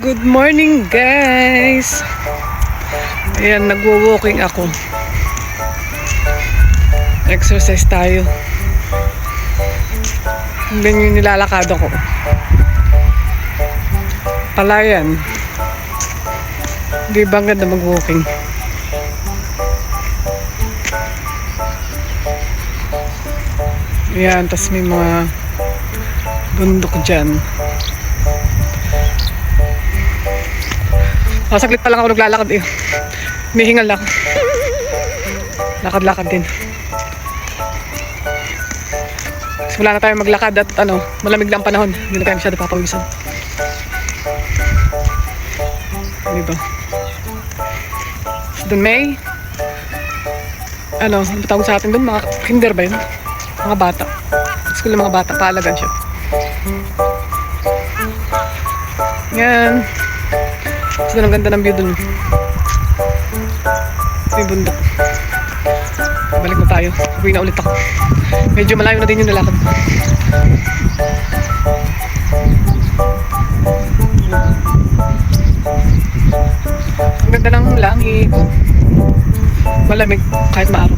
Good morning guys. Ayan, nagwo-walking ako. Exercise tayo. Hindi yung nilalakad ako. Palayan. Di ba ang ganda mag-walking? Ayan, tas may mga bundok dyan. Saglit pa lang ako naglalakad eh. Humihingal ako. Lakad-lakad din. Kasi wala na tayo maglakad at malamig na ang panahon. Hindi na tayo masyado papawisan. Diba? So, doon may ano tawag sa atin doon? Mga kinder ba yun? Mga bata. School ng mga bata. Paalagan siya. Yan. So, ang ganda ng view dun. May bundok. Balik na tayo. Uwi na ulit ako. Medyo malayo na din yung nalakad. Ang ganda ng langit. Malamig kahit maaraw.